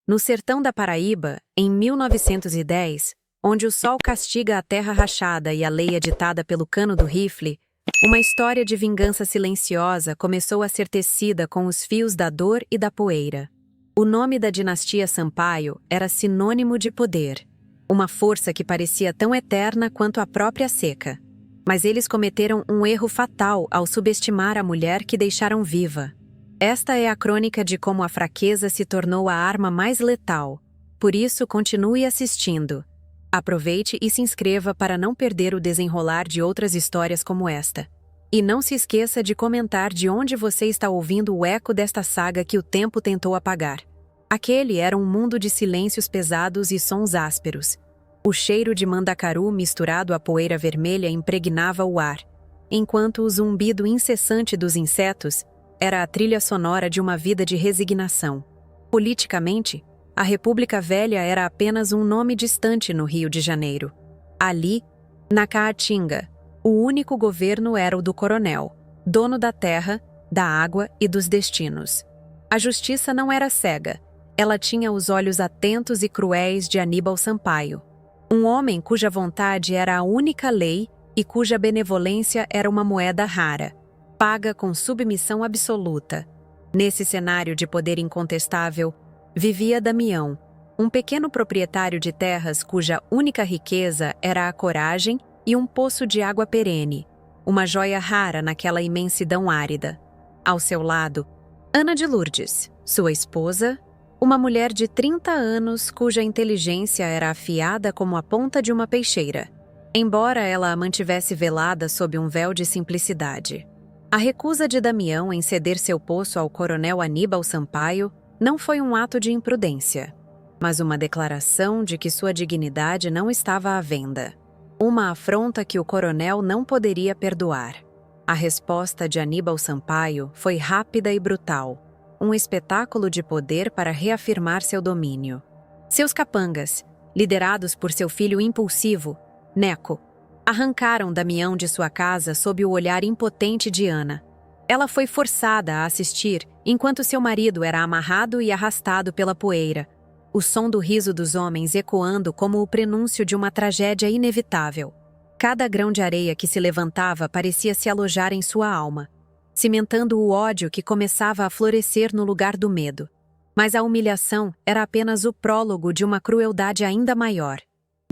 No sertão da Paraíba, em 1910, onde o sol castiga a terra rachada e a lei é ditada pelo cano do rifle, uma história de vingança silenciosa começou a ser tecida com os fios da dor e da poeira. O nome da dinastia Sampaio era sinônimo de poder, uma força que parecia tão eterna quanto a própria seca. Mas eles cometeram um erro fatal ao subestimar a mulher que deixaram viva. Esta é a crônica de como a fraqueza se tornou a arma mais letal. Por isso, continue assistindo. Aproveite e se inscreva para não perder o desenrolar de outras histórias como esta. E não se esqueça de comentar de onde você está ouvindo o eco desta saga que o tempo tentou apagar. Aquele era um mundo de silêncios pesados e sons ásperos. O cheiro de mandacaru misturado à poeira vermelha impregnava o ar, enquanto o zumbido incessante dos insetos era a trilha sonora de uma vida de resignação. Politicamente, a República Velha era apenas um nome distante no Rio de Janeiro. Ali, na Caatinga, o único governo era o do coronel, dono da terra, da água e dos destinos. A justiça não era cega, ela tinha os olhos atentos e cruéis de Aníbal Sampaio. Um homem cuja vontade era a única lei e cuja benevolência era uma moeda rara, paga com submissão absoluta. Nesse cenário de poder incontestável, vivia Damião, um pequeno proprietário de terras cuja única riqueza era a coragem e um poço de água perene, uma joia rara naquela imensidão árida. Ao seu lado, Ana de Lourdes, sua esposa, uma mulher de 30 anos cuja inteligência era afiada como a ponta de uma peixeira, embora ela a mantivesse velada sob um véu de simplicidade. A recusa de Damião em ceder seu poço ao coronel Aníbal Sampaio não foi um ato de imprudência, mas uma declaração de que sua dignidade não estava à venda. Uma afronta que o coronel não poderia perdoar. A resposta de Aníbal Sampaio foi rápida e brutal, um espetáculo de poder para reafirmar seu domínio. Seus capangas, liderados por seu filho impulsivo, Neco, arrancaram Damião de sua casa sob o olhar impotente de Ana. Ela foi forçada a assistir enquanto seu marido era amarrado e arrastado pela poeira, o som do riso dos homens ecoando como o prenúncio de uma tragédia inevitável. Cada grão de areia que se levantava parecia se alojar em sua alma, cimentando o ódio que começava a florescer no lugar do medo. Mas a humilhação era apenas o prólogo de uma crueldade ainda maior.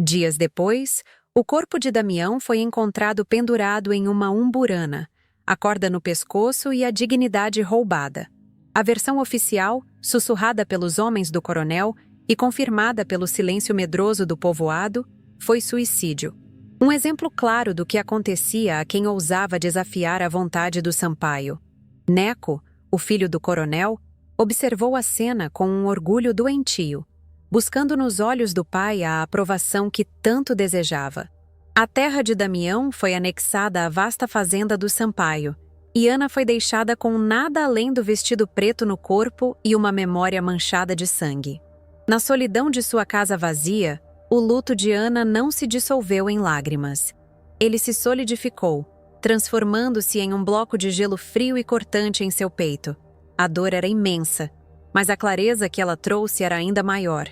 Dias depois, o corpo de Damião foi encontrado pendurado em uma umburana, a corda no pescoço e a dignidade roubada. A versão oficial, sussurrada pelos homens do coronel e confirmada pelo silêncio medroso do povoado, foi suicídio. Um exemplo claro do que acontecia a quem ousava desafiar a vontade do Sampaio. Neco, o filho do coronel, observou a cena com um orgulho doentio, buscando nos olhos do pai a aprovação que tanto desejava. A terra de Damião foi anexada à vasta fazenda do Sampaio, e Ana foi deixada com nada além do vestido preto no corpo e uma memória manchada de sangue. Na solidão de sua casa vazia, o luto de Ana não se dissolveu em lágrimas. Ele se solidificou, transformando-se em um bloco de gelo frio e cortante em seu peito. A dor era imensa, mas a clareza que ela trouxe era ainda maior.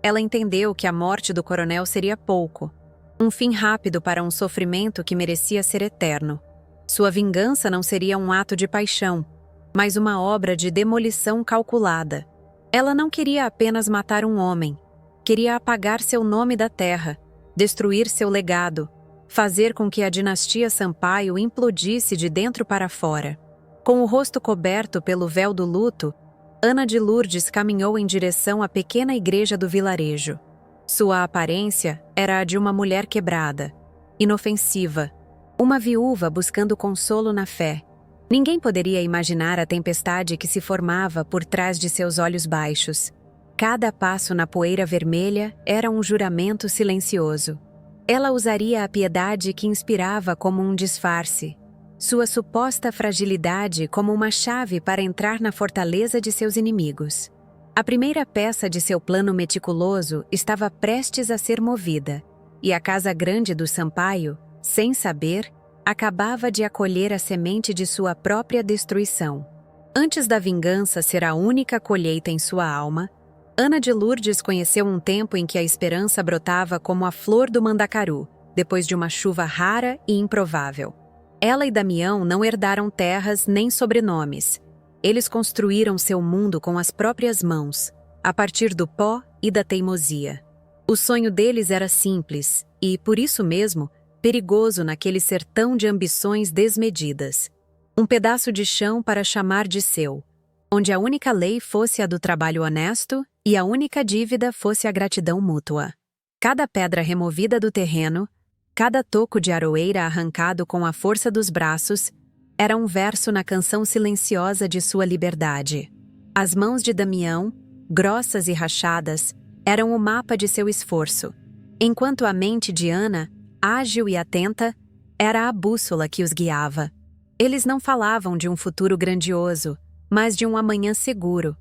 Ela entendeu que a morte do coronel seria pouco, um fim rápido para um sofrimento que merecia ser eterno. Sua vingança não seria um ato de paixão, mas uma obra de demolição calculada. Ela não queria apenas matar um homem, queria apagar seu nome da terra, destruir seu legado, fazer com que a dinastia Sampaio implodisse de dentro para fora. Com o rosto coberto pelo véu do luto, Ana de Lourdes caminhou em direção à pequena igreja do vilarejo. Sua aparência era a de uma mulher quebrada, inofensiva, uma viúva buscando consolo na fé. Ninguém poderia imaginar a tempestade que se formava por trás de seus olhos baixos. Cada passo na poeira vermelha era um juramento silencioso. Ela usaria a piedade que inspirava como um disfarce, sua suposta fragilidade como uma chave para entrar na fortaleza de seus inimigos. A primeira peça de seu plano meticuloso estava prestes a ser movida, e a casa grande do Sampaio, sem saber, acabava de acolher a semente de sua própria destruição. Antes da vingança ser a única colheita em sua alma, Ana de Lourdes conheceu um tempo em que a esperança brotava como a flor do mandacaru, depois de uma chuva rara e improvável. Ela e Damião não herdaram terras nem sobrenomes. Eles construíram seu mundo com as próprias mãos, a partir do pó e da teimosia. O sonho deles era simples e, por isso mesmo, perigoso naquele sertão de ambições desmedidas. Um pedaço de chão para chamar de seu, onde a única lei fosse a do trabalho honesto e a única dívida fosse a gratidão mútua. Cada pedra removida do terreno, cada toco de aroeira arrancado com a força dos braços, era um verso na canção silenciosa de sua liberdade. As mãos de Damião, grossas e rachadas, eram o mapa de seu esforço, enquanto a mente de Ana, ágil e atenta, era a bússola que os guiava. Eles não falavam de um futuro grandioso, mas de um amanhã seguro,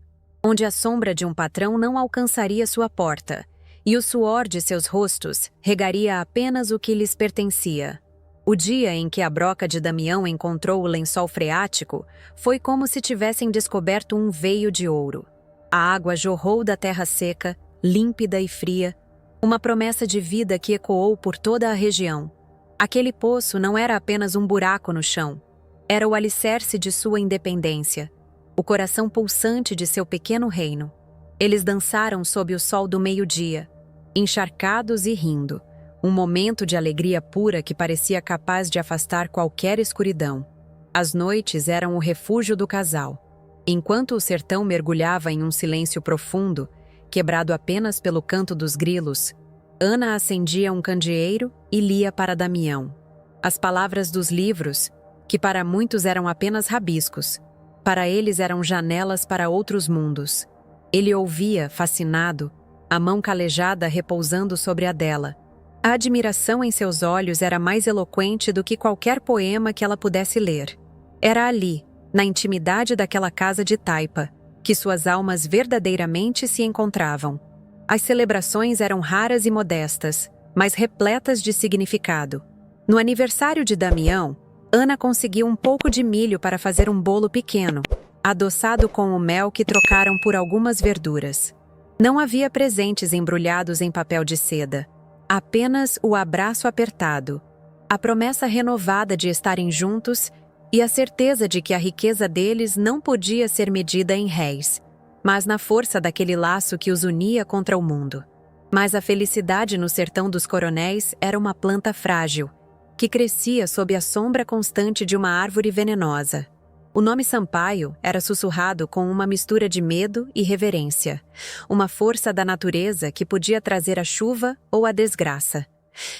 onde a sombra de um patrão não alcançaria sua porta, e o suor de seus rostos regaria apenas o que lhes pertencia. O dia em que a broca de Damião encontrou o lençol freático foi como se tivessem descoberto um veio de ouro. A água jorrou da terra seca, límpida e fria, uma promessa de vida que ecoou por toda a região. Aquele poço não era apenas um buraco no chão, era o alicerce de sua independência, o coração pulsante de seu pequeno reino. Eles dançaram sob o sol do meio-dia, encharcados e rindo, um momento de alegria pura que parecia capaz de afastar qualquer escuridão. As noites eram o refúgio do casal. Enquanto o sertão mergulhava em um silêncio profundo, quebrado apenas pelo canto dos grilos, Ana acendia um candeeiro e lia para Damião. As palavras dos livros, que para muitos eram apenas rabiscos, para eles eram janelas para outros mundos. Ele ouvia, fascinado, a mão calejada repousando sobre a dela. A admiração em seus olhos era mais eloquente do que qualquer poema que ela pudesse ler. Era ali, na intimidade daquela casa de taipa, que suas almas verdadeiramente se encontravam. As celebrações eram raras e modestas, mas repletas de significado. No aniversário de Damião, Ana conseguiu um pouco de milho para fazer um bolo pequeno, adoçado com o mel que trocaram por algumas verduras. Não havia presentes embrulhados em papel de seda, apenas o abraço apertado, a promessa renovada de estarem juntos e a certeza de que a riqueza deles não podia ser medida em réis, mas na força daquele laço que os unia contra o mundo. Mas a felicidade no sertão dos coronéis era uma planta frágil, que crescia sob a sombra constante de uma árvore venenosa. O nome Sampaio era sussurrado com uma mistura de medo e reverência, uma força da natureza que podia trazer a chuva ou a desgraça.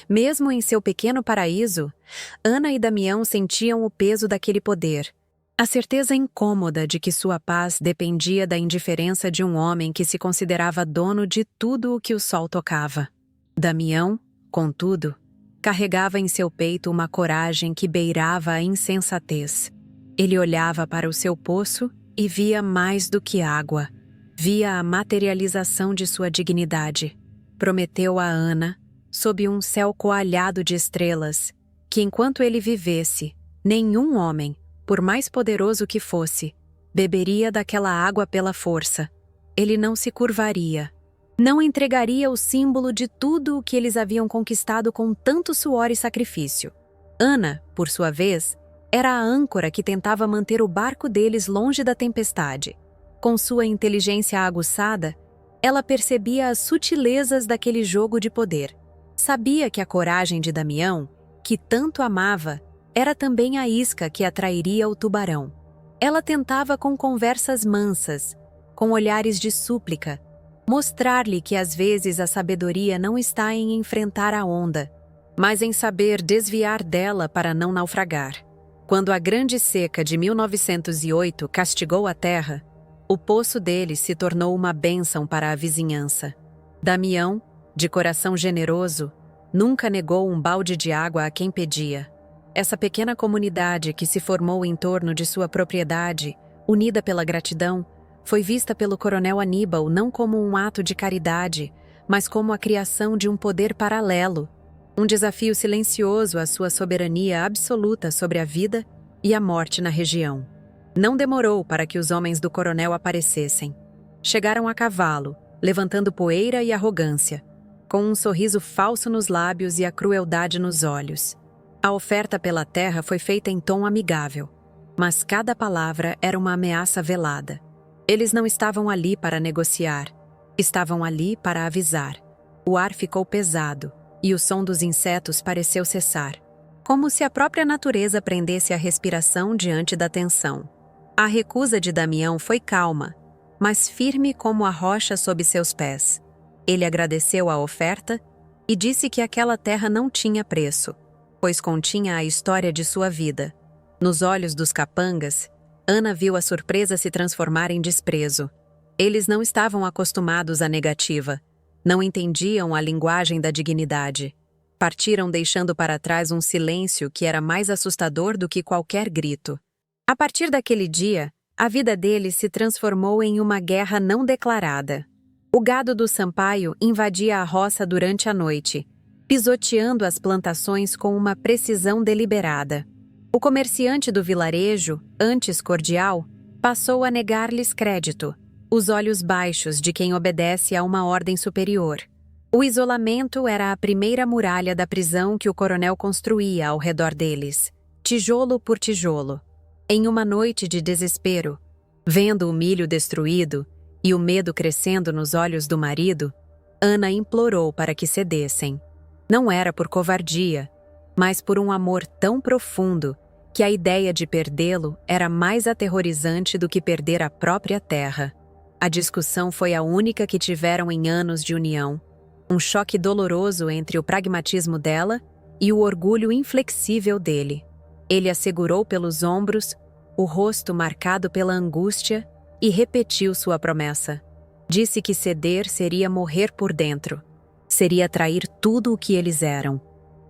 Mesmo em seu pequeno paraíso, Ana e Damião sentiam o peso daquele poder, a certeza incômoda de que sua paz dependia da indiferença de um homem que se considerava dono de tudo o que o sol tocava. Damião, contudo, carregava em seu peito uma coragem que beirava a insensatez. Ele olhava para o seu poço e via mais do que água. Via a materialização de sua dignidade. Prometeu a Ana, sob um céu coalhado de estrelas, que enquanto ele vivesse, nenhum homem, por mais poderoso que fosse, beberia daquela água pela força. Ele não se curvaria. Não entregaria o símbolo de tudo o que eles haviam conquistado com tanto suor e sacrifício. Ana, por sua vez, era a âncora que tentava manter o barco deles longe da tempestade. Com sua inteligência aguçada, ela percebia as sutilezas daquele jogo de poder. Sabia que a coragem de Damião, que tanto amava, era também a isca que atrairia o tubarão. Ela tentava com conversas mansas, com olhares de súplica, mostrar-lhe que às vezes a sabedoria não está em enfrentar a onda, mas em saber desviar dela para não naufragar. Quando a grande seca de 1908 castigou a terra, o poço deles se tornou uma bênção para a vizinhança. Damião, de coração generoso, nunca negou um balde de água a quem pedia. Essa pequena comunidade que se formou em torno de sua propriedade, unida pela gratidão, foi vista pelo coronel Aníbal não como um ato de caridade, mas como a criação de um poder paralelo, um desafio silencioso à sua soberania absoluta sobre a vida e a morte na região. Não demorou para que os homens do coronel aparecessem. Chegaram a cavalo, levantando poeira e arrogância, com um sorriso falso nos lábios e a crueldade nos olhos. A oferta pela terra foi feita em tom amigável, mas cada palavra era uma ameaça velada. Eles não estavam ali para negociar, estavam ali para avisar. O ar ficou pesado e o som dos insetos pareceu cessar, como se a própria natureza prendesse a respiração diante da tensão. A recusa de Damião foi calma, mas firme como a rocha sob seus pés. Ele agradeceu a oferta e disse que aquela terra não tinha preço, pois continha a história de sua vida. Nos olhos dos capangas, Ana viu a surpresa se transformar em desprezo. Eles não estavam acostumados à negativa, não entendiam a linguagem da dignidade. Partiram deixando para trás um silêncio que era mais assustador do que qualquer grito. A partir daquele dia, a vida deles se transformou em uma guerra não declarada. O gado do Sampaio invadia a roça durante a noite, pisoteando as plantações com uma precisão deliberada. O comerciante do vilarejo, antes cordial, passou a negar-lhes crédito, os olhos baixos de quem obedece a uma ordem superior. O isolamento era a primeira muralha da prisão que o coronel construía ao redor deles, tijolo por tijolo. Em uma noite de desespero, vendo o milho destruído e o medo crescendo nos olhos do marido, Ana implorou para que cedessem. Não era por covardia, mas por um amor tão profundo que a ideia de perdê-lo era mais aterrorizante do que perder a própria terra. A discussão foi a única que tiveram em anos de união, um choque doloroso entre o pragmatismo dela e o orgulho inflexível dele. Ele a segurou pelos ombros, o rosto marcado pela angústia, e repetiu sua promessa. Disse que ceder seria morrer por dentro. Seria trair tudo o que eles eram.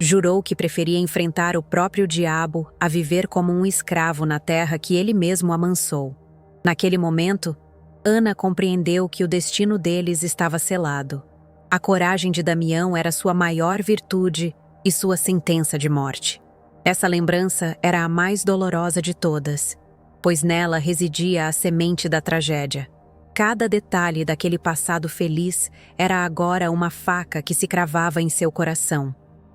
Jurou que preferia enfrentar o próprio diabo a viver como um escravo na terra que ele mesmo amansou. Naquele momento, Ana compreendeu que o destino deles estava selado. A coragem de Damião era sua maior virtude e sua sentença de morte. Essa lembrança era a mais dolorosa de todas, pois nela residia a semente da tragédia. Cada detalhe daquele passado feliz era agora uma faca que se cravava em seu coração.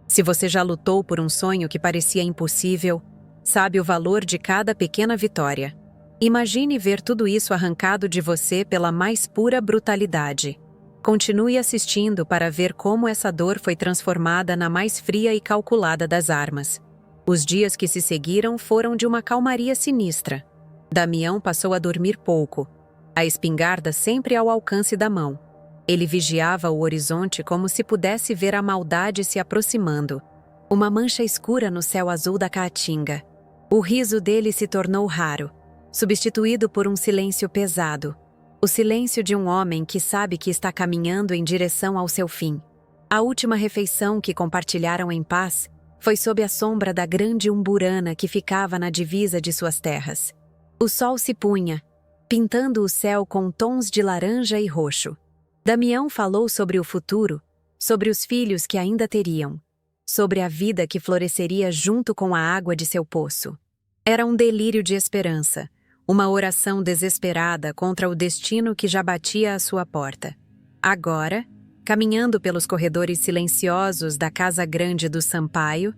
Se você já lutou por um sonho que parecia impossível, sabe o valor de cada pequena vitória. Imagine ver tudo isso arrancado de você pela mais pura brutalidade. Continue assistindo para ver como essa dor foi transformada na mais fria e calculada das armas. Os dias que se seguiram foram de uma calmaria sinistra. Damião passou a dormir pouco, a espingarda sempre ao alcance da mão. Ele vigiava o horizonte como se pudesse ver a maldade se aproximando. Uma mancha escura no céu azul da Caatinga. O riso dele se tornou raro, substituído por um silêncio pesado. O silêncio de um homem que sabe que está caminhando em direção ao seu fim. A última refeição que compartilharam em paz foi sob a sombra da grande umburana que ficava na divisa de suas terras. O sol se punha, pintando o céu com tons de laranja e roxo. Damião falou sobre o futuro, sobre os filhos que ainda teriam, sobre a vida que floresceria junto com a água de seu poço. Era um delírio de esperança, uma oração desesperada contra o destino que já batia à sua porta. Agora, caminhando pelos corredores silenciosos da casa grande do Sampaio,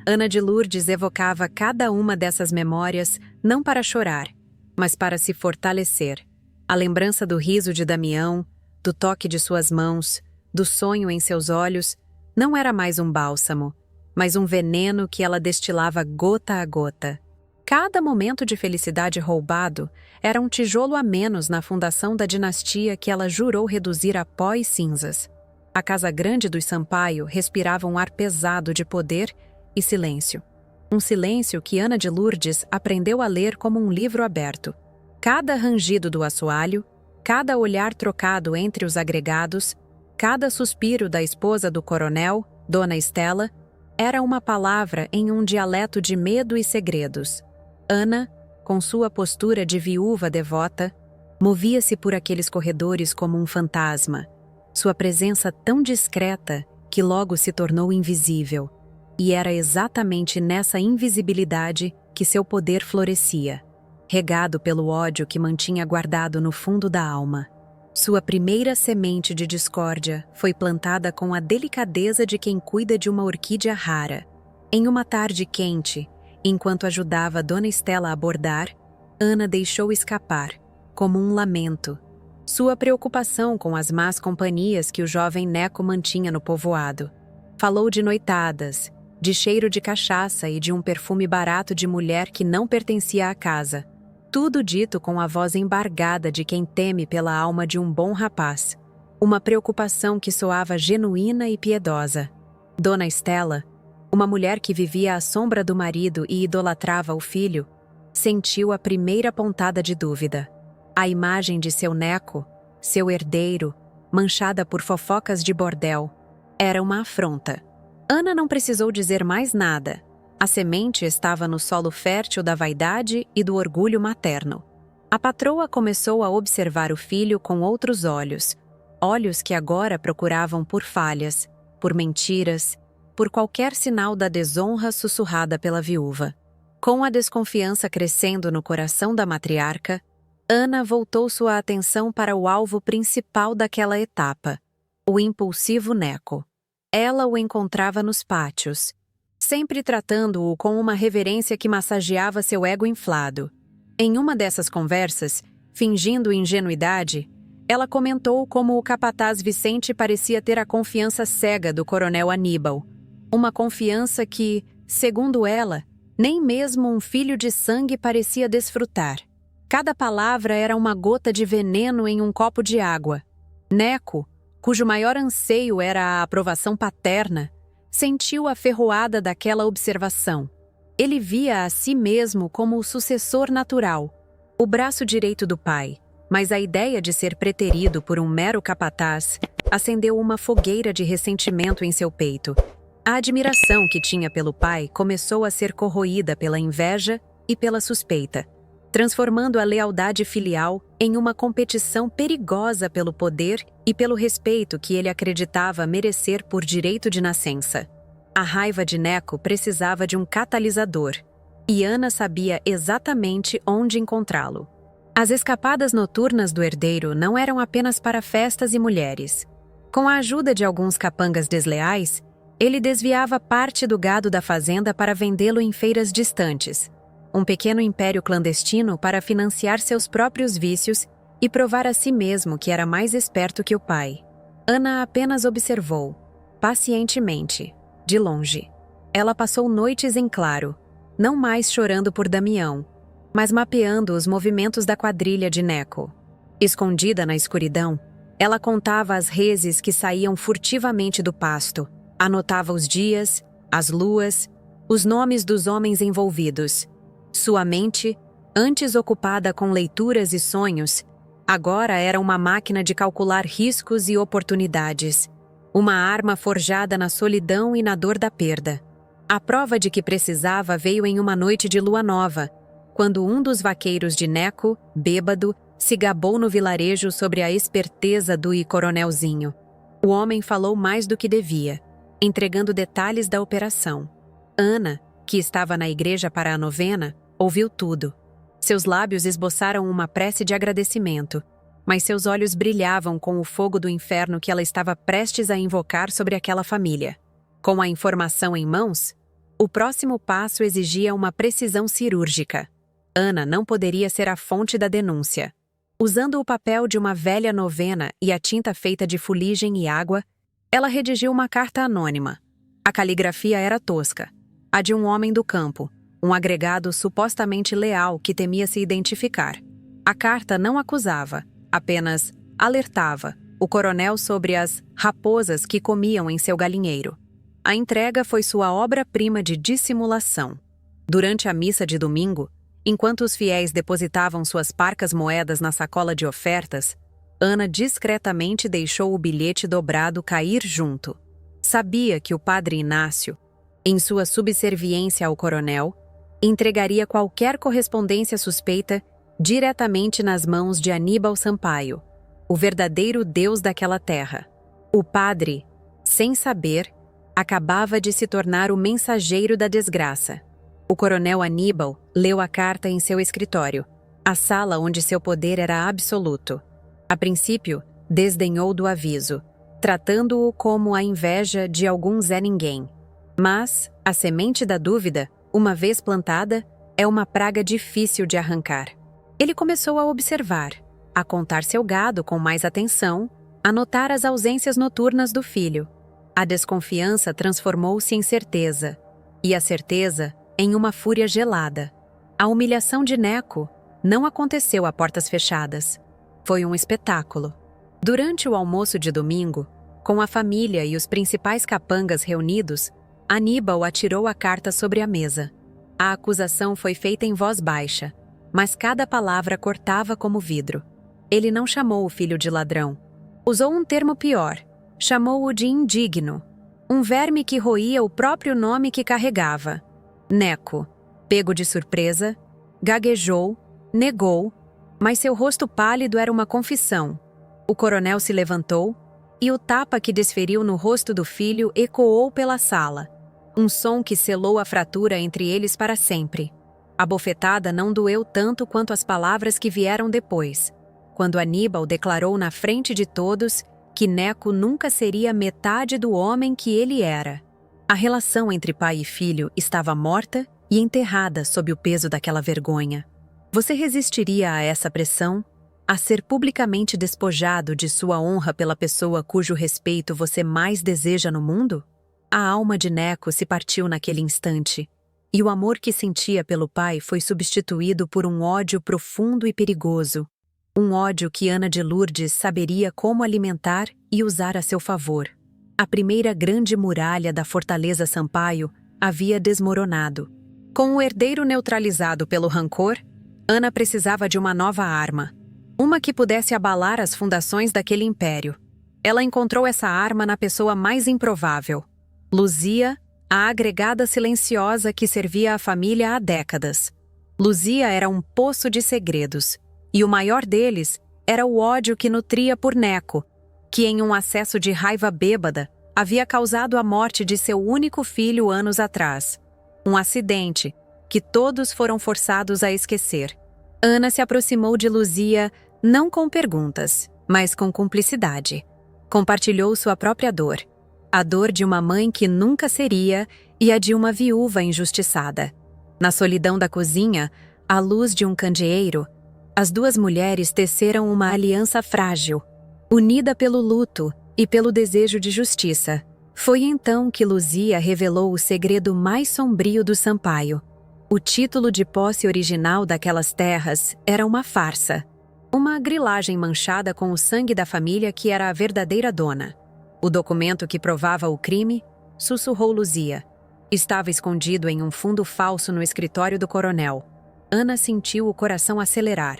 Ana de Lourdes evocava cada uma dessas memórias não para chorar, mas para se fortalecer. A lembrança do riso de Damião, do toque de suas mãos, do sonho em seus olhos, não era mais um bálsamo, mas um veneno que ela destilava gota a gota. Cada momento de felicidade roubado era um tijolo a menos na fundação da dinastia que ela jurou reduzir a pó e cinzas. A casa grande dos Sampaio respirava um ar pesado de poder e silêncio. Um silêncio que Ana de Lourdes aprendeu a ler como um livro aberto. Cada rangido do assoalho, cada olhar trocado entre os agregados, cada suspiro da esposa do coronel, Dona Estela, era uma palavra em um dialeto de medo e segredos. Ana, com sua postura de viúva devota, movia-se por aqueles corredores como um fantasma, sua presença tão discreta que logo se tornou invisível. E era exatamente nessa invisibilidade que seu poder florescia, regado pelo ódio que mantinha guardado no fundo da alma. Sua primeira semente de discórdia foi plantada com a delicadeza de quem cuida de uma orquídea rara. Em uma tarde quente, enquanto ajudava Dona Estela a bordar, Ana deixou escapar, como um lamento, sua preocupação com as más companhias que o jovem Neco mantinha no povoado. Falou de noitadas, de cheiro de cachaça e de um perfume barato de mulher que não pertencia à casa. Tudo dito com a voz embargada de quem teme pela alma de um bom rapaz. Uma preocupação que soava genuína e piedosa. Dona Estela, uma mulher que vivia à sombra do marido e idolatrava o filho, sentiu a primeira pontada de dúvida. A imagem de seu Neco, seu herdeiro, manchada por fofocas de bordel, era uma afronta. Ana não precisou dizer mais nada. A semente estava no solo fértil da vaidade e do orgulho materno. A patroa começou a observar o filho com outros olhos, olhos que agora procuravam por falhas, por mentiras, por qualquer sinal da desonra sussurrada pela viúva. Com a desconfiança crescendo no coração da matriarca, Ana voltou sua atenção para o alvo principal daquela etapa, o impulsivo Neco. Ela o encontrava nos pátios, sempre tratando-o com uma reverência que massageava seu ego inflado. Em uma dessas conversas, fingindo ingenuidade, ela comentou como o capataz Vicente parecia ter a confiança cega do coronel Aníbal. Uma confiança que, segundo ela, nem mesmo um filho de sangue parecia desfrutar. Cada palavra era uma gota de veneno em um copo de água. Neco, cujo maior anseio era a aprovação paterna, sentiu a ferroada daquela observação. Ele via a si mesmo como o sucessor natural, o braço direito do pai, mas a ideia de ser preterido por um mero capataz acendeu uma fogueira de ressentimento em seu peito. A admiração que tinha pelo pai começou a ser corroída pela inveja e pela suspeita, transformando a lealdade filial em uma competição perigosa pelo poder e pelo respeito que ele acreditava merecer por direito de nascença. A raiva de Neco precisava de um catalisador, e Ana sabia exatamente onde encontrá-lo. As escapadas noturnas do herdeiro não eram apenas para festas e mulheres. Com a ajuda de alguns capangas desleais, ele desviava parte do gado da fazenda para vendê-lo em feiras distantes. Um pequeno império clandestino para financiar seus próprios vícios e provar a si mesmo que era mais esperto que o pai. Ana apenas observou, pacientemente, de longe. Ela passou noites em claro, não mais chorando por Damião, mas mapeando os movimentos da quadrilha de Neco. Escondida na escuridão, ela contava as reses que saíam furtivamente do pasto, anotava os dias, as luas, os nomes dos homens envolvidos. Sua mente, antes ocupada com leituras e sonhos, agora era uma máquina de calcular riscos e oportunidades. Uma arma forjada na solidão e na dor da perda. A prova de que precisava veio em uma noite de lua nova, quando um dos vaqueiros de Neco, bêbado, se gabou no vilarejo sobre a esperteza do coronelzinho. O homem falou mais do que devia, entregando detalhes da operação. Ana, que estava na igreja para a novena, ouviu tudo. Seus lábios esboçaram uma prece de agradecimento, mas seus olhos brilhavam com o fogo do inferno que ela estava prestes a invocar sobre aquela família. Com a informação em mãos, o próximo passo exigia uma precisão cirúrgica. Ana não poderia ser a fonte da denúncia. Usando o papel de uma velha novena e a tinta feita de fuligem e água, ela redigiu uma carta anônima. A caligrafia era tosca, a de um homem do campo, um agregado supostamente leal que temia se identificar. A carta não acusava, apenas alertava o coronel sobre as raposas que comiam em seu galinheiro. A entrega foi sua obra-prima de dissimulação. Durante a missa de domingo, enquanto os fiéis depositavam suas parcas moedas na sacola de ofertas, Ana discretamente deixou o bilhete dobrado cair junto. Sabia que o padre Inácio, em sua subserviência ao coronel, entregaria qualquer correspondência suspeita diretamente nas mãos de Aníbal Sampaio, o verdadeiro deus daquela terra. O padre, sem saber, acabava de se tornar o mensageiro da desgraça. O coronel Aníbal leu a carta em seu escritório, a sala onde seu poder era absoluto. A A princípio, desdenhou do aviso, tratando-o como a inveja de algum Zé Ninguém. Mas a semente da dúvida, uma vez plantada, é uma praga difícil de arrancar. Ele começou a observar, a contar seu gado com mais atenção, a notar as ausências noturnas do filho. A desconfiança transformou-se em certeza, e a certeza em uma fúria gelada. A humilhação de Neco não aconteceu a portas fechadas. Foi um espetáculo. Durante o almoço de domingo, com a família e os principais capangas reunidos, Aníbal atirou a carta sobre a mesa. A acusação foi feita em voz baixa, mas cada palavra cortava como vidro. Ele não chamou o filho de ladrão. Usou um termo pior. Chamou-o de indigno. Um verme que roía o próprio nome que carregava. Neco, pego de surpresa, gaguejou, negou, mas seu rosto pálido era uma confissão. O coronel se levantou, e o tapa que desferiu no rosto do filho ecoou pela sala. Um som que selou a fratura entre eles para sempre. A bofetada não doeu tanto quanto as palavras que vieram depois, quando Aníbal declarou na frente de todos que Neco nunca seria metade do homem que ele era. A relação entre pai e filho estava morta e enterrada sob o peso daquela vergonha. Você resistiria a essa pressão? A ser publicamente despojado de sua honra pela pessoa cujo respeito você mais deseja no mundo? A alma de Neco se partiu naquele instante, e o amor que sentia pelo pai foi substituído por um ódio profundo e perigoso. Um ódio que Ana de Lourdes saberia como alimentar e usar a seu favor. A primeira grande muralha da Fortaleza Sampaio havia desmoronado. Com o herdeiro neutralizado pelo rancor, Ana precisava de uma nova arma. Uma que pudesse abalar as fundações daquele império. Ela encontrou essa arma na pessoa mais improvável. Luzia, a agregada silenciosa que servia a família há décadas. Luzia era um poço de segredos. E o maior deles era o ódio que nutria por Neco, que em um acesso de raiva bêbada havia causado a morte de seu único filho anos atrás. Um acidente que todos foram forçados a esquecer. Ana se aproximou de Luzia não com perguntas, mas com cumplicidade. Compartilhou sua própria dor. A dor de uma mãe que nunca seria e a de uma viúva injustiçada. Na solidão da cozinha, à luz de um candeeiro, as duas mulheres teceram uma aliança frágil, unida pelo luto e pelo desejo de justiça. Foi então que Luzia revelou o segredo mais sombrio do Sampaio. O título de posse original daquelas terras era uma farsa. Uma grilagem manchada com o sangue da família que era a verdadeira dona. O documento que provava o crime, sussurrou Luzia, estava escondido em um fundo falso no escritório do coronel. Ana sentiu o coração acelerar.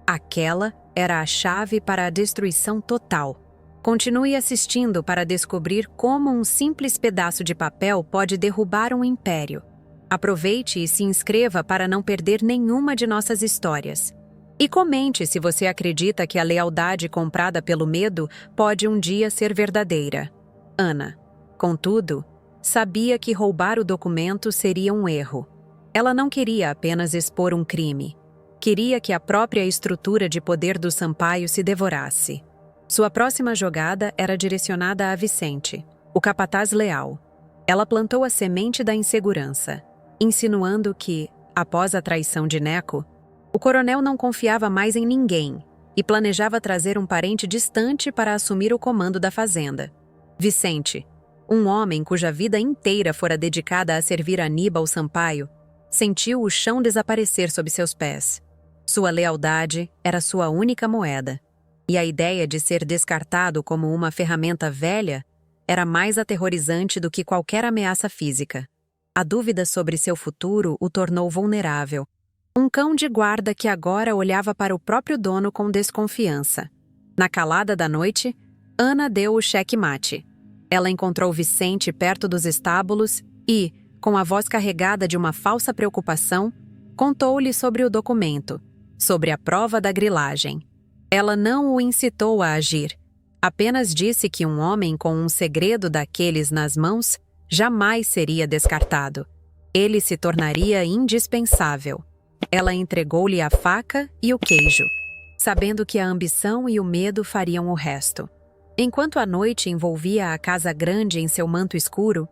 Aquela era a chave para a destruição total. Continue assistindo para descobrir como um simples pedaço de papel pode derrubar um império. Aproveite e se inscreva para não perder nenhuma de nossas histórias. E comente se você acredita que a lealdade comprada pelo medo pode um dia ser verdadeira. Ana, contudo, sabia que roubar o documento seria um erro. Ela não queria apenas expor um crime. Queria que a própria estrutura de poder do Sampaio se devorasse. Sua próxima jogada era direcionada a Vicente, o capataz leal. Ela plantou a semente da insegurança, insinuando que, após a traição de Neco, o coronel não confiava mais em ninguém e planejava trazer um parente distante para assumir o comando da fazenda. Vicente, um homem cuja vida inteira fora dedicada a servir Aníbal Sampaio, sentiu o chão desaparecer sob seus pés. Sua lealdade era sua única moeda, e a ideia de ser descartado como uma ferramenta velha era mais aterrorizante do que qualquer ameaça física. A dúvida sobre seu futuro o tornou vulnerável. Um cão de guarda que agora olhava para o próprio dono com desconfiança. Na calada da noite, Ana deu o cheque-mate. Ela encontrou Vicente perto dos estábulos e, com a voz carregada de uma falsa preocupação, contou-lhe sobre o documento, sobre a prova da grilagem. Ela não o incitou a agir, apenas disse que um homem com um segredo daqueles nas mãos jamais seria descartado. Ele se tornaria indispensável. Ela entregou-lhe a faca e o queijo. sabendo que a ambição e o medo fariam o resto. Enquanto a noite envolvia a casa grande em seu manto escuro,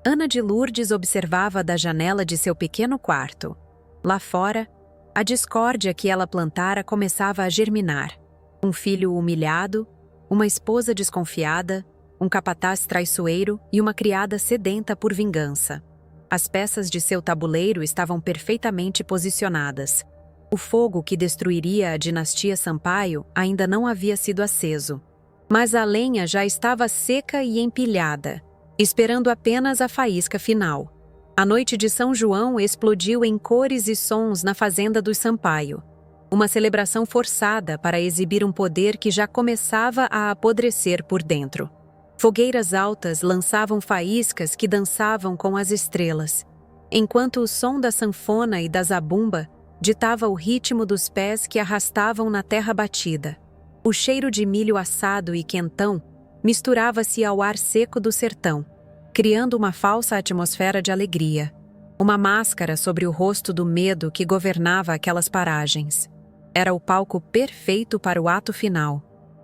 Ana de Lourdes observava da janela de seu pequeno quarto. Lá fora, a discórdia que ela plantara começava a germinar. Um filho humilhado, uma esposa desconfiada, um capataz traiçoeiro e uma criada sedenta por vingança. As peças de seu tabuleiro estavam perfeitamente posicionadas. O fogo que destruiria a dinastia Sampaio ainda não havia sido aceso. Mas a lenha já estava seca e empilhada, esperando apenas a faísca final. A noite de São João explodiu em cores e sons na fazenda dos Sampaio. Uma celebração forçada para exibir um poder que já começava a apodrecer por dentro. Fogueiras altas lançavam faíscas que dançavam com as estrelas, enquanto o som da sanfona e da zabumba ditava o ritmo dos pés que arrastavam na terra batida. O cheiro de milho assado e quentão misturava-se ao ar seco do sertão, criando uma falsa atmosfera de alegria, uma máscara sobre o rosto do medo que governava aquelas paragens. Era o palco perfeito para o ato final,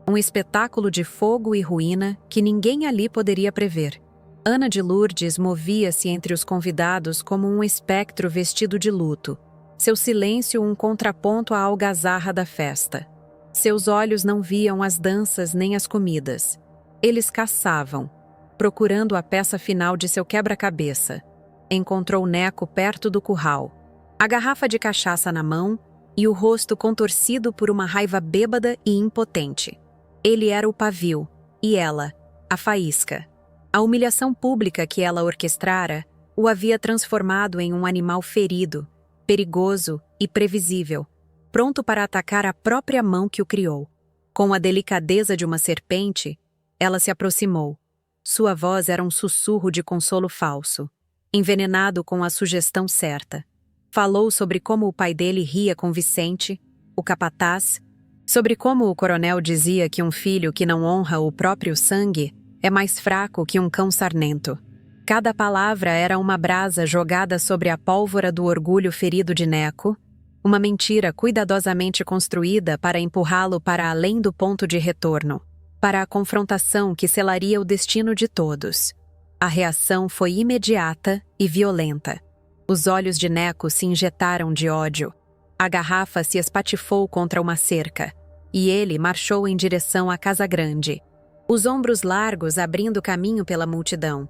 um espetáculo de fogo e ruína que ninguém ali poderia prever. Ana de Lourdes movia-se entre os convidados como um espectro vestido de luto, seu silêncio um contraponto à algazarra da festa. Seus olhos não viam as danças nem as comidas. Eles caçavam, procurando a peça final de seu quebra-cabeça. Encontrou Neco perto do curral, a garrafa de cachaça na mão e o rosto contorcido por uma raiva bêbada e impotente. Ele era o pavio, e ela, a faísca. A humilhação pública que ela orquestrara o havia transformado em um animal ferido, perigoso e previsível, pronto para atacar a própria mão que o criou. Com a delicadeza de uma serpente, ela se aproximou. Sua voz era um sussurro de consolo falso, envenenado com a sugestão certa. Falou sobre como o pai dele ria com Vicente, o capataz, sobre como o coronel dizia que um filho que não honra o próprio sangue é mais fraco que um cão sarnento. Cada palavra era uma brasa jogada sobre a pólvora do orgulho ferido de Neco, uma mentira cuidadosamente construída para empurrá-lo para além do ponto de retorno, para a confrontação que selaria o destino de todos. A reação foi imediata e violenta. Os olhos de Neco se injetaram de ódio. A garrafa se espatifou contra uma cerca, e ele marchou em direção à casa grande, os ombros largos abrindo caminho pela multidão.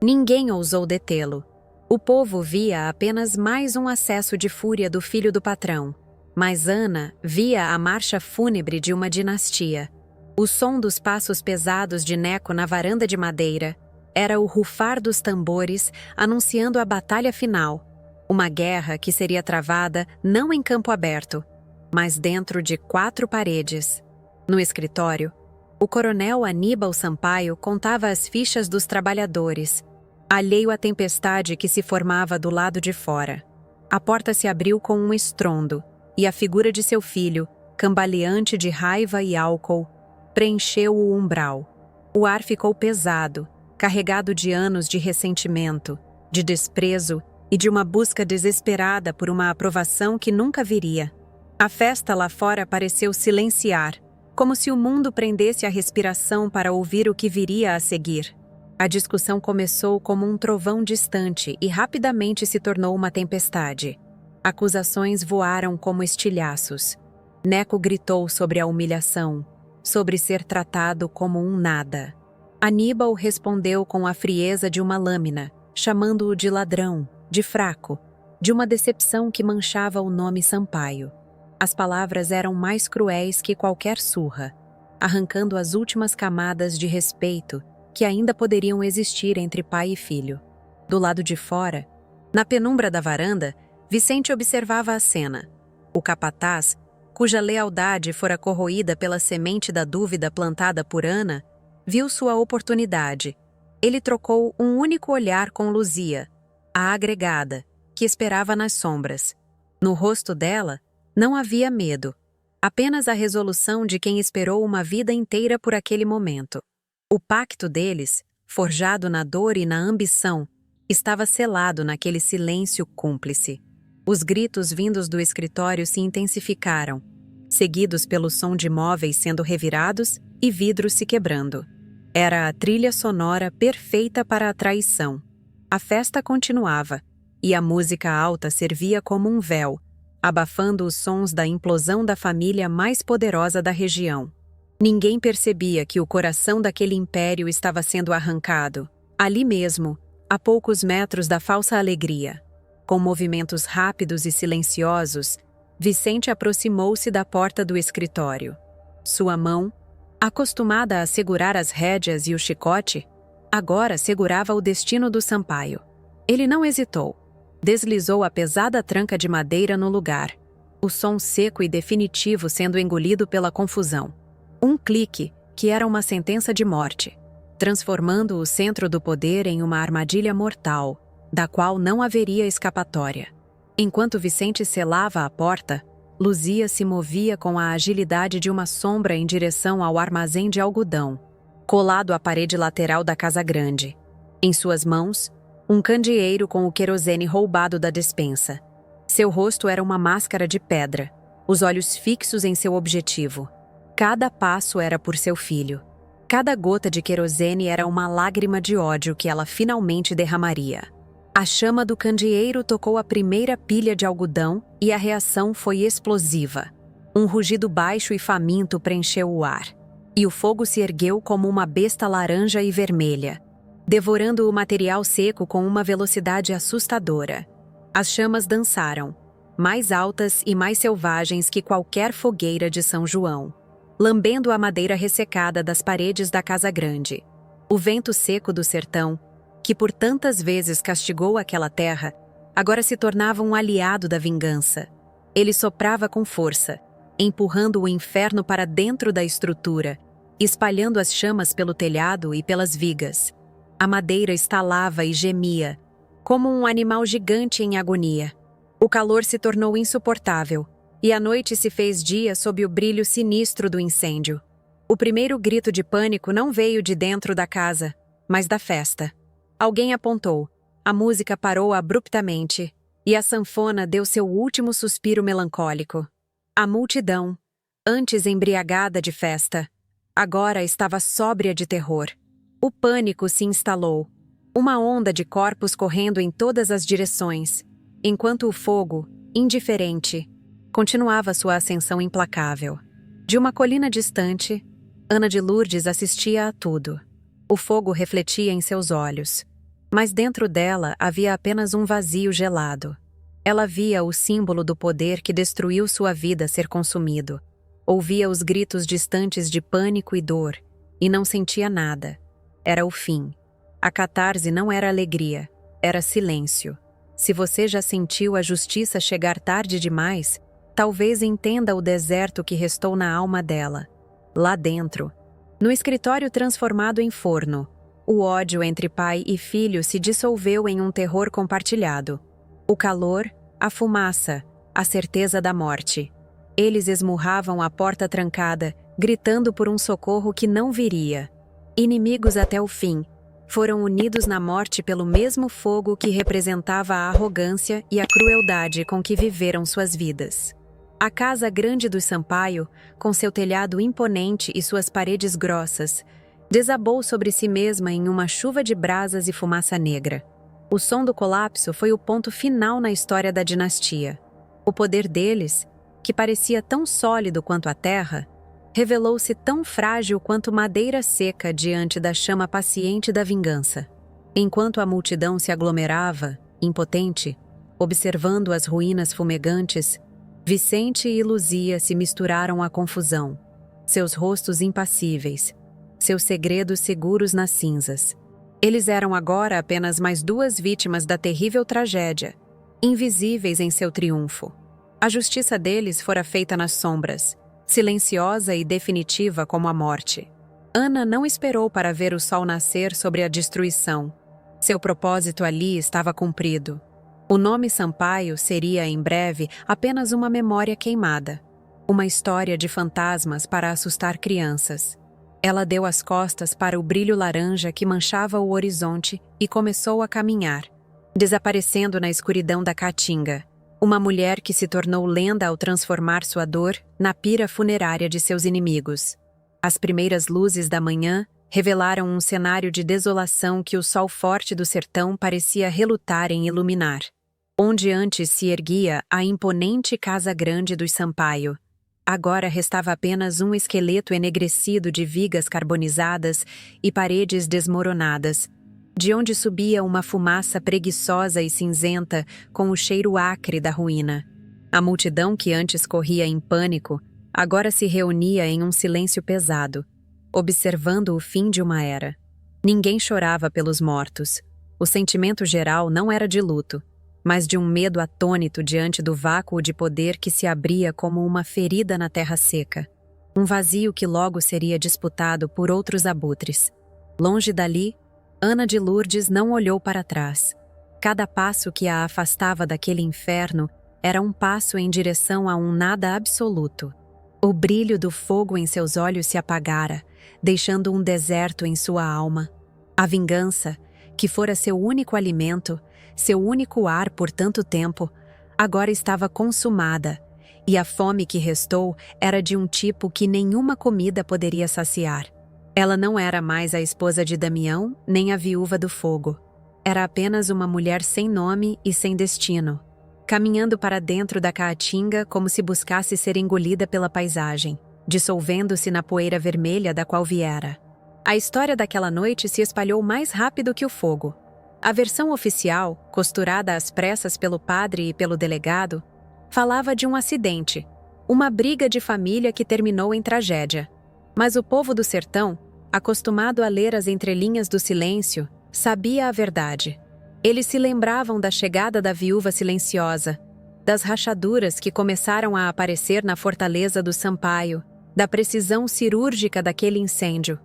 Ninguém ousou detê-lo. O povo via apenas mais um acesso de fúria do filho do patrão, mas Ana via a marcha fúnebre de uma dinastia. O som dos passos pesados de Neco na varanda de madeira era o rufar dos tambores anunciando a batalha final, uma guerra que seria travada não em campo aberto, mas dentro de 4 paredes. No escritório, o coronel Aníbal Sampaio contava as fichas dos trabalhadores, alheio à tempestade que se formava do lado de fora. A porta se abriu com um estrondo, e a figura de seu filho, cambaleante de raiva e álcool, preencheu o umbral. O ar ficou pesado, carregado de anos de ressentimento, de desprezo e de uma busca desesperada por uma aprovação que nunca viria. A festa lá fora pareceu silenciar, como se o mundo prendesse a respiração para ouvir o que viria a seguir. A discussão começou como um trovão distante e rapidamente se tornou uma tempestade. Acusações voaram como estilhaços. Neco gritou sobre a humilhação, sobre ser tratado como um nada. Aníbal respondeu com a frieza de uma lâmina, chamando-o de ladrão, de fraco, de uma decepção que manchava o nome Sampaio. As palavras eram mais cruéis que qualquer surra, arrancando as últimas camadas de respeito que ainda poderiam existir entre pai e filho. Do lado de fora, na penumbra da varanda, Vicente observava a cena. O capataz, cuja lealdade fora corroída pela semente da dúvida plantada por Ana, viu sua oportunidade. Ele trocou um único olhar com Luzia, a agregada, que esperava nas sombras. No rosto dela, não havia medo, apenas a resolução de quem esperou uma vida inteira por aquele momento. O pacto deles, forjado na dor e na ambição, estava selado naquele silêncio cúmplice. Os gritos vindos do escritório se intensificaram. seguidos pelo som de móveis sendo revirados e vidros se quebrando. Era a trilha sonora perfeita para a traição. A festa continuava, e a música alta servia como um véu, abafando os sons da implosão da família mais poderosa da região. Ninguém percebia que o coração daquele império estava sendo arrancado, ali mesmo, a poucos metros da falsa alegria. Com movimentos rápidos e silenciosos, Vicente aproximou-se da porta do escritório. Sua mão, acostumada a segurar as rédeas e o chicote, agora segurava o destino do Sampaio. Ele não hesitou. Deslizou a pesada tranca de madeira no lugar, o som seco e definitivo sendo engolido pela confusão. Um clique, que era uma sentença de morte, transformando o centro do poder em uma armadilha mortal, da qual não haveria escapatória. Enquanto Vicente selava a porta, Luzia se movia com a agilidade de uma sombra em direção ao armazém de algodão, colado à parede lateral da casa grande. Em suas mãos, um candeeiro com o querosene roubado da despensa. Seu rosto era uma máscara de pedra, os olhos fixos em seu objetivo. Cada passo era por seu filho. Cada gota de querosene era uma lágrima de ódio que ela finalmente derramaria. A chama do candeeiro tocou a primeira pilha de algodão e a reação foi explosiva. Um rugido baixo e faminto preencheu o ar. E o fogo se ergueu como uma besta laranja e vermelha, devorando o material seco com uma velocidade assustadora. As chamas dançaram, mais altas e mais selvagens que qualquer fogueira de São João, lambendo a madeira ressecada das paredes da casa grande. O vento seco do sertão, que por tantas vezes castigou aquela terra, agora se tornava um aliado da vingança. Ele soprava com força, empurrando o inferno para dentro da estrutura, espalhando as chamas pelo telhado e pelas vigas. A madeira estalava e gemia, como um animal gigante em agonia. O calor se tornou insuportável, e a noite se fez dia sob o brilho sinistro do incêndio. O primeiro grito de pânico não veio de dentro da casa, mas da festa. Alguém apontou, a música parou abruptamente, e a sanfona deu seu último suspiro melancólico. A multidão, antes embriagada de festa, agora estava sóbria de terror. O pânico se instalou, uma onda de corpos correndo em todas as direções, enquanto o fogo, indiferente, continuava sua ascensão implacável. De uma colina distante, Ana de Lourdes assistia a tudo. O fogo refletia em seus olhos, mas dentro dela havia apenas um vazio gelado. Ela via o símbolo do poder que destruiu sua vida ser consumido. Ouvia os gritos distantes de pânico e dor, e não sentia nada. Era o fim. A catarse não era alegria, era silêncio. Se você já sentiu a justiça chegar tarde demais, talvez entenda o deserto que restou na alma dela. Lá dentro, no escritório transformado em forno, o ódio entre pai e filho se dissolveu em um terror compartilhado. O calor, a fumaça, a certeza da morte. Eles esmurravam a porta trancada, gritando por um socorro que não viria. Inimigos até o fim, foram unidos na morte pelo mesmo fogo que representava a arrogância e a crueldade com que viveram suas vidas. A casa grande do Sampaio, com seu telhado imponente e suas paredes grossas, desabou sobre si mesma em uma chuva de brasas e fumaça negra. O som do colapso foi o ponto final na história da dinastia. O poder deles, que parecia tão sólido quanto a terra, revelou-se tão frágil quanto madeira seca diante da chama paciente da vingança. Enquanto a multidão se aglomerava, impotente, observando as ruínas fumegantes, Vicente e Luzia se misturaram à confusão, seus rostos impassíveis, seus segredos seguros nas cinzas. Eles eram agora apenas mais duas vítimas da terrível tragédia, invisíveis em seu triunfo. A justiça deles fora feita nas sombras, silenciosa e definitiva como a morte. Ana não esperou para ver o sol nascer sobre a destruição. Seu propósito ali estava cumprido. O nome Sampaio seria, em breve, apenas uma memória queimada. Uma história de fantasmas para assustar crianças. Ela deu as costas para o brilho laranja que manchava o horizonte e começou a caminhar, desaparecendo na escuridão da caatinga. Uma mulher que se tornou lenda ao transformar sua dor na pira funerária de seus inimigos. As primeiras luzes da manhã revelaram um cenário de desolação que o sol forte do sertão parecia relutar em iluminar. Onde antes se erguia a imponente Casa Grande dos Sampaio, agora restava apenas um esqueleto enegrecido de vigas carbonizadas e paredes desmoronadas, de onde subia uma fumaça preguiçosa e cinzenta com o cheiro acre da ruína. A multidão que antes corria em pânico, agora se reunia em um silêncio pesado, observando o fim de uma era. Ninguém chorava pelos mortos. O sentimento geral não era de luto, mas de um medo atônito diante do vácuo de poder que se abria como uma ferida na terra seca. Um vazio que logo seria disputado por outros abutres. Longe dali, Ana de Lourdes não olhou para trás. Cada passo que a afastava daquele inferno era um passo em direção a um nada absoluto. O brilho do fogo em seus olhos se apagara, deixando um deserto em sua alma. A vingança, que fora seu único alimento, seu único ar por tanto tempo, agora estava consumada, e a fome que restou era de um tipo que nenhuma comida poderia saciar. Ela não era mais a esposa de Damião, nem a viúva do fogo. Era apenas uma mulher sem nome e sem destino, caminhando para dentro da caatinga como se buscasse ser engolida pela paisagem, dissolvendo-se na poeira vermelha da qual viera. A história daquela noite se espalhou mais rápido que o fogo. A versão oficial, costurada às pressas pelo padre e pelo delegado, falava de um acidente, uma briga de família que terminou em tragédia. Mas o povo do sertão, acostumado a ler as entrelinhas do silêncio, sabia a verdade. Eles se lembravam da chegada da viúva silenciosa, das rachaduras que começaram a aparecer na fortaleza do Sampaio, da precisão cirúrgica daquele incêndio.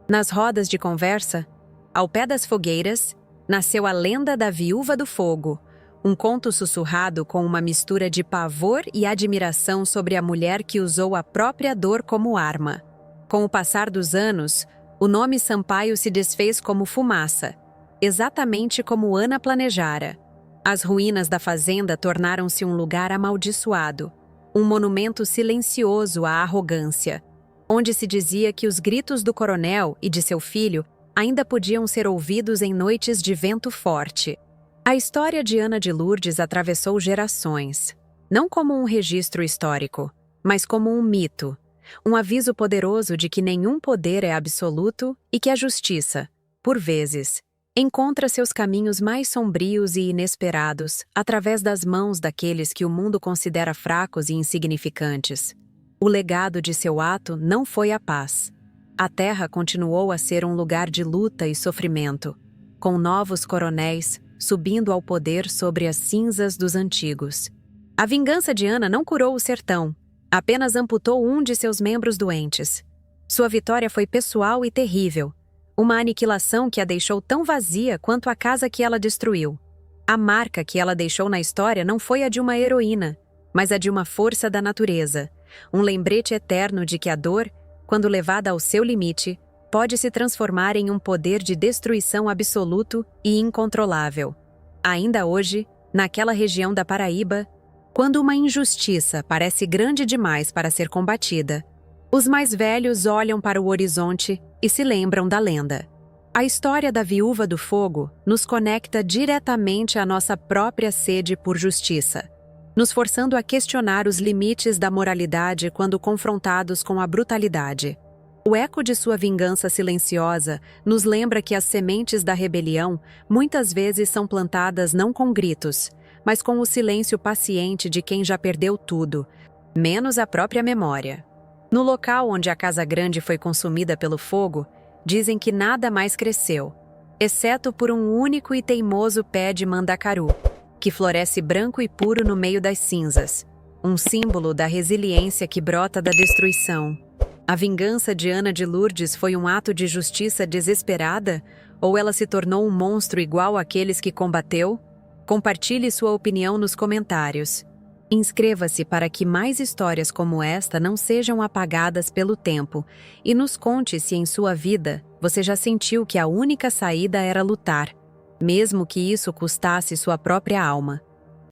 Nas rodas de conversa, ao pé das fogueiras, nasceu a lenda da Viúva do Fogo, um conto sussurrado com uma mistura de pavor e admiração sobre a mulher que usou a própria dor como arma. Com o passar dos anos, o nome Sampaio se desfez como fumaça, exatamente como Ana planejara. As ruínas da fazenda tornaram-se um lugar amaldiçoado, um monumento silencioso à arrogância, onde se dizia que os gritos do coronel e de seu filho ainda podiam ser ouvidos em noites de vento forte. A história de Ana de Lourdes atravessou gerações, não como um registro histórico, mas como um mito, um aviso poderoso de que nenhum poder é absoluto e que a justiça, por vezes, encontra seus caminhos mais sombrios e inesperados através das mãos daqueles que o mundo considera fracos e insignificantes. O legado de seu ato não foi a paz. A terra continuou a ser um lugar de luta e sofrimento, com novos coronéis subindo ao poder sobre as cinzas dos antigos. A vingança de Ana não curou o sertão, apenas amputou um de seus membros doentes. Sua vitória foi pessoal e terrível, uma aniquilação que a deixou tão vazia quanto a casa que ela destruiu. A marca que ela deixou na história não foi a de uma heroína, mas a de uma força da natureza, um lembrete eterno de que a dor, quando levada ao seu limite, pode se transformar em um poder de destruição absoluto e incontrolável. Ainda hoje, naquela região da Paraíba, quando uma injustiça parece grande demais para ser combatida, os mais velhos olham para o horizonte e se lembram da lenda. A história da Viúva do Fogo nos conecta diretamente à nossa própria sede por justiça, nos forçando a questionar os limites da moralidade quando confrontados com a brutalidade. O eco de sua vingança silenciosa nos lembra que as sementes da rebelião muitas vezes são plantadas não com gritos, mas com o silêncio paciente de quem já perdeu tudo, menos a própria memória. No local onde a Casa Grande foi consumida pelo fogo, dizem que nada mais cresceu, exceto por um único e teimoso pé de mandacaru, que floresce branco e puro no meio das cinzas, um símbolo da resiliência que brota da destruição. A vingança de Ana de Lourdes foi um ato de justiça desesperada, ou ela se tornou um monstro igual àqueles que combateu? Compartilhe sua opinião nos comentários. Inscreva-se para que mais histórias como esta não sejam apagadas pelo tempo e nos conte se em sua vida você já sentiu que a única saída era lutar, mesmo que isso custasse sua própria alma.